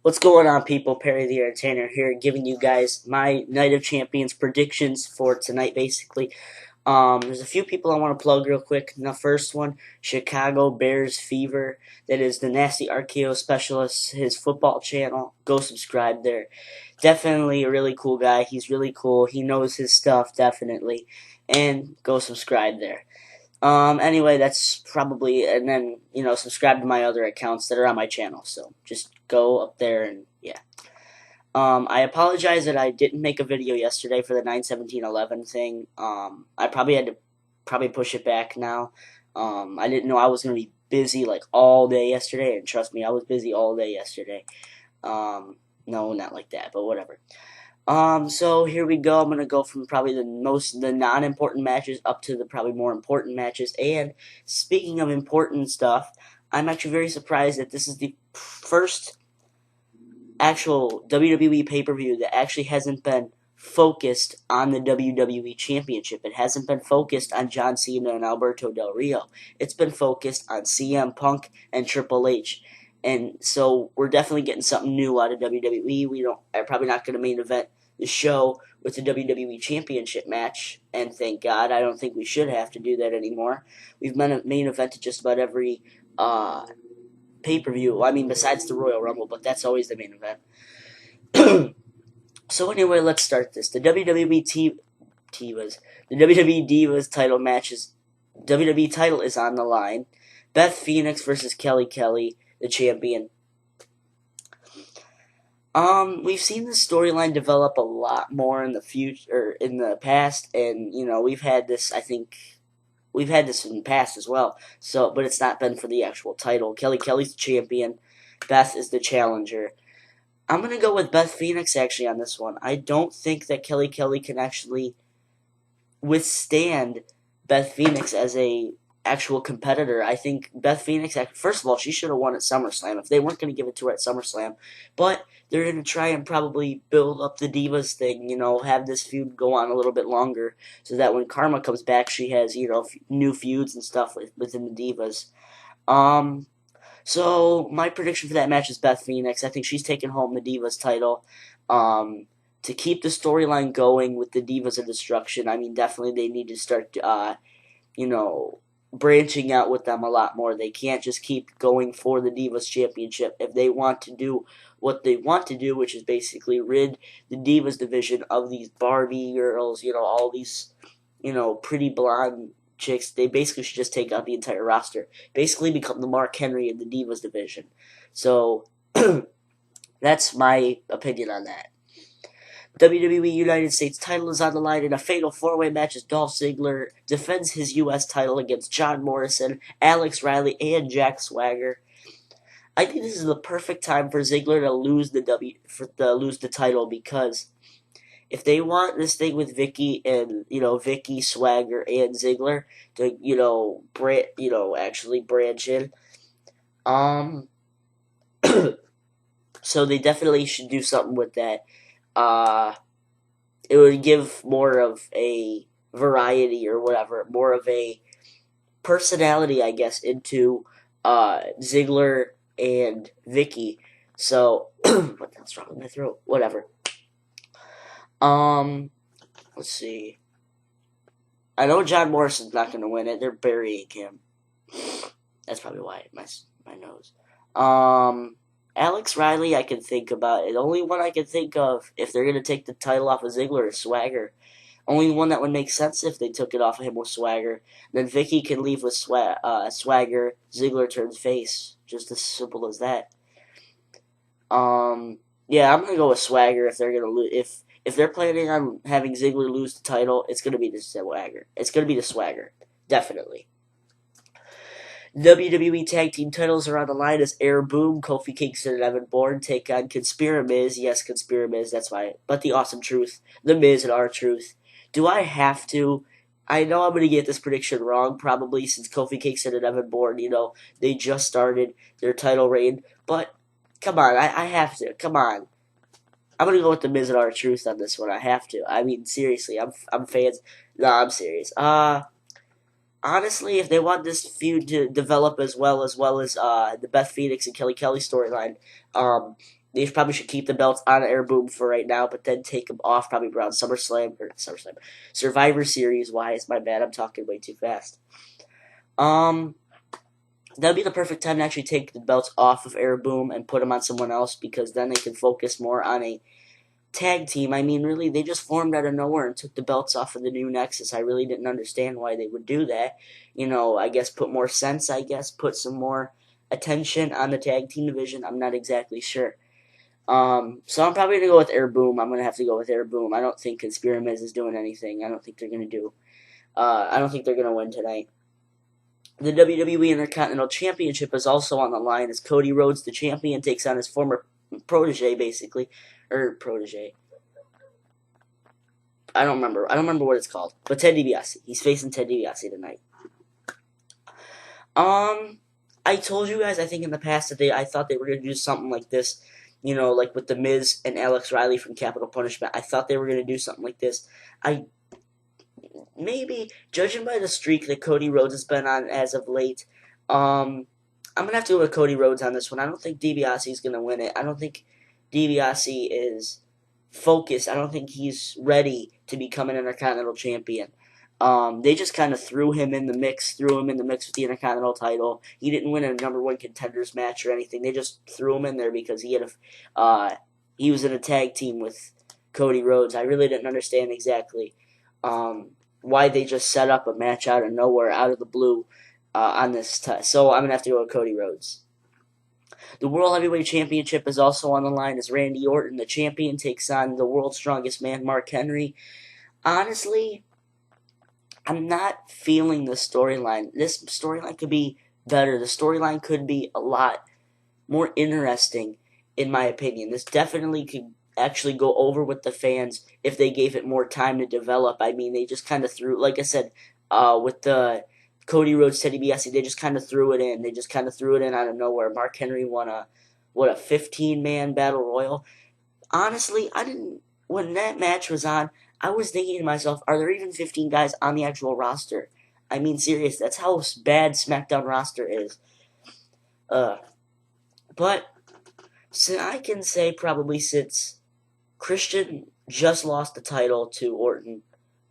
What's going on, people? Perry the Entertainer here, giving you guys my Night of Champions predictions for tonight, basically. There's a few people I want to plug real quick. The first one, Chicago Bears Fever. That is the Nasty RKO Specialist, his football channel. Go subscribe there. Definitely a really cool guy. He's really cool. He knows his stuff, definitely. And go subscribe there. Anyway, that's probably, and then, subscribe to my other accounts that are on my channel. So just go up there and, yeah. I apologize that I didn't make a video yesterday for the 9/17/11 thing. I probably had to push it back now. I didn't know I was going to be busy like all day yesterday, and trust me, I was busy all day yesterday. No, not like that, but whatever. So here we go. I'm gonna go from probably the non-important matches up to the probably more important matches. And speaking of important stuff, I'm actually very surprised that this is the first actual WWE pay-per-view that actually hasn't been focused on the WWE Championship. It hasn't been focused on John Cena and Alberto Del Rio. It's been focused on CM Punk and Triple H. And so we're definitely getting something new out of WWE. We are probably not going to main event the show with the WWE Championship match, and thank God. I don't think we should have to do that anymore. We've main evented just about every pay-per-view. I mean, besides the Royal Rumble, but that's always the main event. So anyway, let's start this. The WWE Divas title matches. WWE title is on the line. Beth Phoenix versus Kelly Kelly, the champion. We've seen the storyline develop a lot more in the future, in the past, and we've had this. I think we've had this in the past as well. So, but it's not been for the actual title. Kelly Kelly's the champion. Beth is the challenger. I'm gonna go with Beth Phoenix actually on this one. I don't think that Kelly Kelly can actually withstand Beth Phoenix as a actual competitor. I think Beth Phoenix, first of all, she should have won at SummerSlam if they weren't going to give it to her at SummerSlam. But they're going to try and probably build up the Divas thing, have this feud go on a little bit longer so that when Karma comes back, she has, new feuds and stuff within the Divas. So my prediction for that match is Beth Phoenix. I think she's taking home the Divas title. To keep the storyline going with the Divas of Destruction, I mean, definitely they need to start, branching out with them a lot more. They can't just keep going for the Divas Championship. If they want to do what they want to do, which is basically rid the Divas division of these Barbie girls, all these, pretty blonde chicks, they basically should just take out the entire roster. Basically become the Mark Henry of the Divas division. So, that's my opinion on that. WWE United States title is on the line in a fatal four-way match as Dolph Ziggler defends his U.S. title against John Morrison, Alex Riley, and Jack Swagger. I think this is the perfect time for Ziggler to lose the title, because if they want this thing with Vicky and Vicky, Swagger, and Ziggler to actually branch in, so they definitely should do something with that. It would give more of a variety or whatever, more of a personality, I guess, into Ziggler and Vicky. So, what the hell's wrong with my throat? Whatever. Let's see. I know John Morrison's not going to win it. They're burying him. That's probably why my nose. Alex Riley, I can think about. The only one I can think of, if they're going to take the title off of Ziggler, is Swagger. Only one that would make sense if they took it off of him was Swagger. Then Vicky can leave with Swagger. Ziggler turns face. Just as simple as that. Yeah, I'm going to go with Swagger if they're going to if they're planning on having Ziggler lose the title, it's going to be the Swagger. It's going to be the Swagger. Definitely. WWE Tag Team titles are on the line as Air Boom, Kofi Kingston, and Evan Bourne take on Conspiramiz. Yes, Conspiramiz, that's why. But the Awesome Truth, The Miz, and R-Truth. Do I have to? I know I'm going to get this prediction wrong, probably, since Kofi Kingston and Evan Bourne, they just started their title reign. But, come on, I have to. Come on. I'm going to go with The Miz and R-Truth on this one. I have to. I mean, seriously, I'm fans. No, I'm serious. honestly, if they want this feud to develop as the Beth Phoenix and Kelly storyline, they probably should keep the belts on Air Boom for right now, but then take them off probably around SummerSlam, Survivor Series. Why is my bad? I'm talking way too fast. Um, that'd be the perfect time to actually take the belts off of Air Boom and put them on someone else, because then they can focus more on a tag team. I mean, really, they just formed out of nowhere and took the belts off of the new Nexus. I really didn't understand why they would do that. I guess put more sense, put some more attention on the tag team division. I'm not exactly sure. So I'm probably going to go with Air Boom. I'm going to have to go with Air Boom. I don't think Conspiramiz is doing anything. I don't think they're going to do. I don't think they're going to win tonight. The WWE Intercontinental Championship is also on the line as Cody Rhodes, the champion, takes on his former protege, basically. Protege. I don't remember. I don't remember what it's called. But Ted DiBiase. He's facing Ted DiBiase tonight. I told you guys, I think in the past that I thought they were going to do something like this. Like with The Miz and Alex Riley from Capital Punishment. I thought they were going to do something like this. Maybe, judging by the streak that Cody Rhodes has been on as of late, I'm going to have to go with Cody Rhodes on this one. I don't think DiBiase is going to win it. I don't think DiBiase is focused. I don't think he's ready to become an Intercontinental Champion. They just kind of threw him in the mix with the Intercontinental title. He didn't win a number one contenders match or anything. They just threw him in there because he was in a tag team with Cody Rhodes. I really didn't understand exactly why they just set up a match out of nowhere, out of the blue, on this. So I'm gonna have to go with Cody Rhodes. The World Heavyweight Championship is also on the line as Randy Orton, the champion, takes on the world's strongest man, Mark Henry. Honestly, I'm not feeling the storyline. This storyline could be better. The storyline could be a lot more interesting, in my opinion. This definitely could actually go over with the fans if they gave it more time to develop. I mean, they just kind of threw, like I said, with the Cody Rhodes, Teddy DiBiase, they just kind of threw it in. They just kind of threw it in out of nowhere. Mark Henry won a 15-man battle royal. Honestly, when that match was on, I was thinking to myself, are there even 15 guys on the actual roster? I mean, serious, that's how bad SmackDown roster is. But so I can say probably since Christian just lost the title to Orton,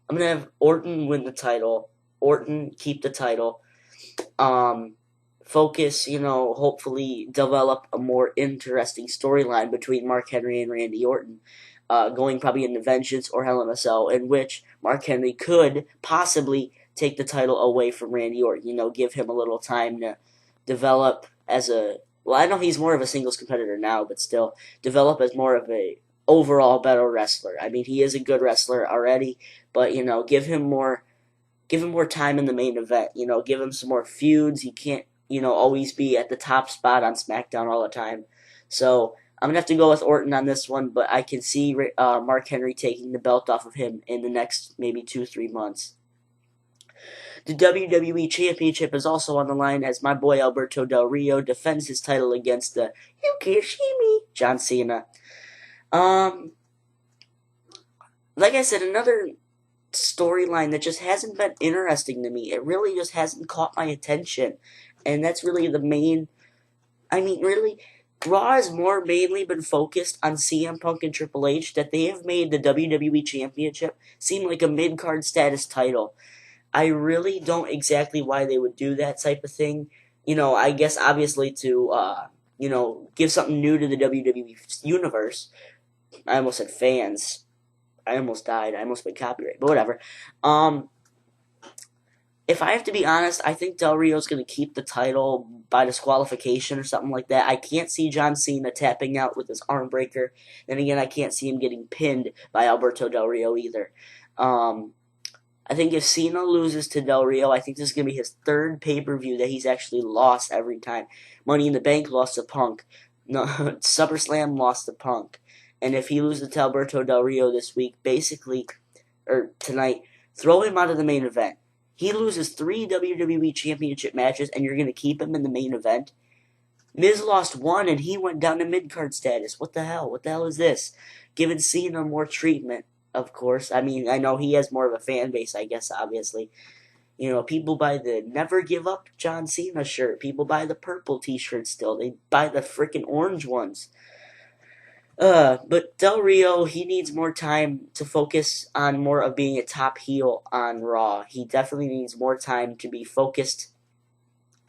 I'm going to have Orton win the title, Orton keep the title, focus, hopefully develop a more interesting storyline between Mark Henry and Randy Orton, going probably into Vengeance or Hell in a Cell, in which Mark Henry could possibly take the title away from Randy Orton, give him a little time to develop well, I know he's more of a singles competitor now, but still, develop as more of a overall better wrestler. I mean, he is a good wrestler already, but, give him more time in the main event, give him some more feuds. He can't, always be at the top spot on SmackDown all the time. So I'm going to have to go with Orton on this one, but I can see Mark Henry taking the belt off of him in the next maybe 2-3 months. The WWE Championship is also on the line as my boy Alberto Del Rio defends his title against the "You Can't See Me" John Cena. Like I said, another storyline that just hasn't been interesting to me. It really just hasn't caught my attention. And that's really the main... I mean, really, Raw has more mainly been focused on CM Punk and Triple H, that they have made the WWE Championship seem like a mid-card status title. I really don't exactly why they would do that type of thing. I guess obviously to, give something new to the WWE universe. I almost said fans. I almost died. I almost made copyright, but whatever. If I have to be honest, I think Del Rio's going to keep the title by disqualification or something like that. I can't see John Cena tapping out with his arm breaker. Then again, I can't see him getting pinned by Alberto Del Rio either. I think if Cena loses to Del Rio, I think this is going to be his third pay-per-view that he's actually lost every time. Money in the Bank lost to Punk. No, SummerSlam lost to Punk. And if he loses to Alberto Del Rio this week, or tonight, throw him out of the main event. He loses 3 WWE Championship matches, and you're going to keep him in the main event? Miz lost 1, and he went down to mid-card status. What the hell? What the hell is this? Giving Cena more treatment, of course. I mean, I know he has more of a fan base, I guess, obviously. You know, people buy the Never Give Up John Cena shirt. People buy the purple t-shirt still. They buy the freaking orange ones. But Del Rio, he needs more time to focus on more of being a top heel on Raw. He definitely needs more time to be focused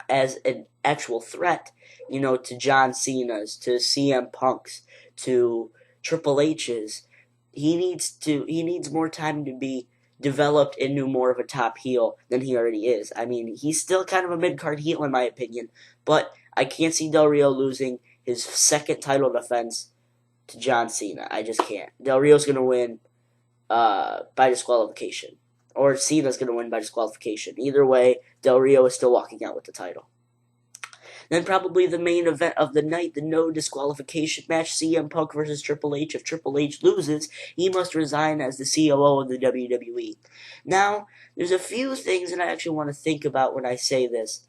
as an actual threat, you know, to John Cena's, to CM Punk's, to Triple H's. He needs more time to be developed into more of a top heel than he already is. I mean, he's still kind of a mid-card heel in my opinion, but I can't see Del Rio losing his second title defense to John Cena. I just can't. Del Rio's going to win by disqualification. Or Cena's going to win by disqualification. Either way, Del Rio is still walking out with the title. Then probably the main event of the night, the no disqualification match, CM Punk versus Triple H. If Triple H loses, he must resign as the COO of the WWE. Now, there's a few things that I actually want to think about when I say this.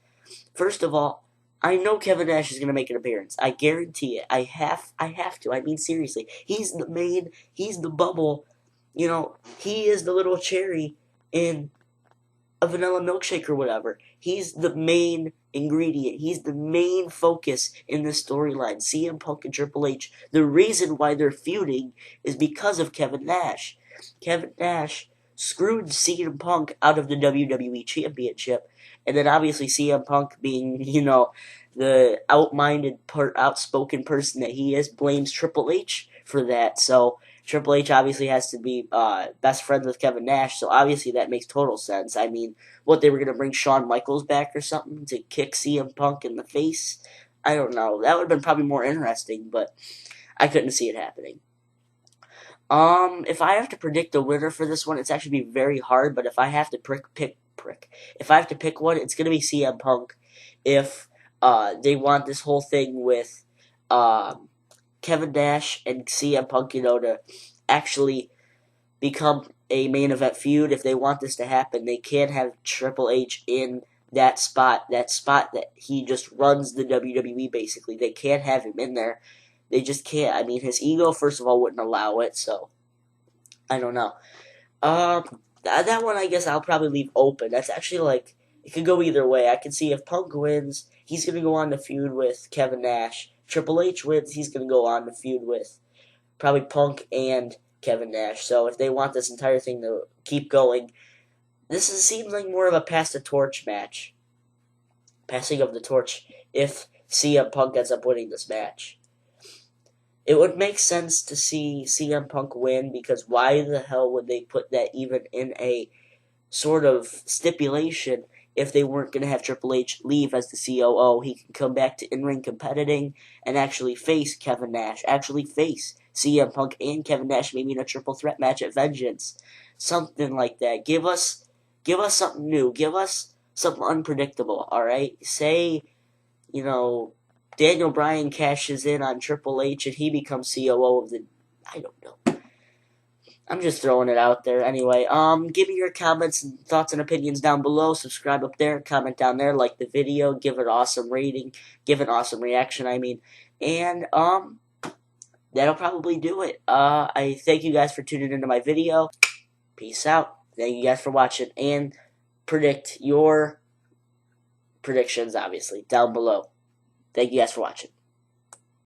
First of all, I know Kevin Nash is going to make an appearance. I guarantee it. I have to. I mean, seriously. He's the bubble. You know, he is the little cherry in a vanilla milkshake or whatever. He's the main ingredient. He's the main focus in this storyline. CM Punk and Triple H. The reason why they're feuding is because of Kevin Nash. Kevin Nash screwed CM Punk out of the WWE Championship. And then obviously CM Punk being, you know, the outspoken person that he is, blames Triple H for that. So Triple H obviously has to be best friends with Kevin Nash, so obviously that makes total sense. I mean, what, they were going to bring Shawn Michaels back or something to kick CM Punk in the face? I don't know. That would have been probably more interesting, but I couldn't see it happening. If I have to predict a winner for this one, it's actually be very hard, but if I have to if I have to pick one, it's going to be CM Punk. If they want this whole thing with Kevin Nash and CM Punk, you know, to actually become a main event feud. If they want this to happen, they can't have Triple H in that spot that he just runs the WWE basically. They can't have him in there. They just can't. I mean, his ego, first of all, wouldn't allow it, so I don't know. That one I guess I'll probably leave open. That's actually like, it could go either way. I can see if Punk wins, he's going to go on to feud with Kevin Nash. Triple H wins, he's going to go on to feud with probably Punk and Kevin Nash. So if they want this entire thing to keep going, seems like more of a pass the torch match. Passing of the torch if CM Punk ends up winning this match. It would make sense to see CM Punk win, because why the hell would they put that even in a sort of stipulation if they weren't going to have Triple H leave as the COO? He can come back to in-ring competing and actually face Kevin Nash, actually face CM Punk and Kevin Nash, maybe in a triple threat match at Vengeance. Something like that. Give us something new. Give us something unpredictable, alright? Say, you know, Daniel Bryan cashes in on Triple H and he becomes COO of the... I don't know. I'm just throwing it out there. Anyway, give me your comments and thoughts and opinions down below. Subscribe up there, comment down there, like the video, give it an awesome rating, give an awesome reaction, I mean. And, that'll probably do it. I thank you guys for tuning into my video. Peace out. Thank you guys for watching, and predict your predictions, obviously, down below. Thank you guys for watching.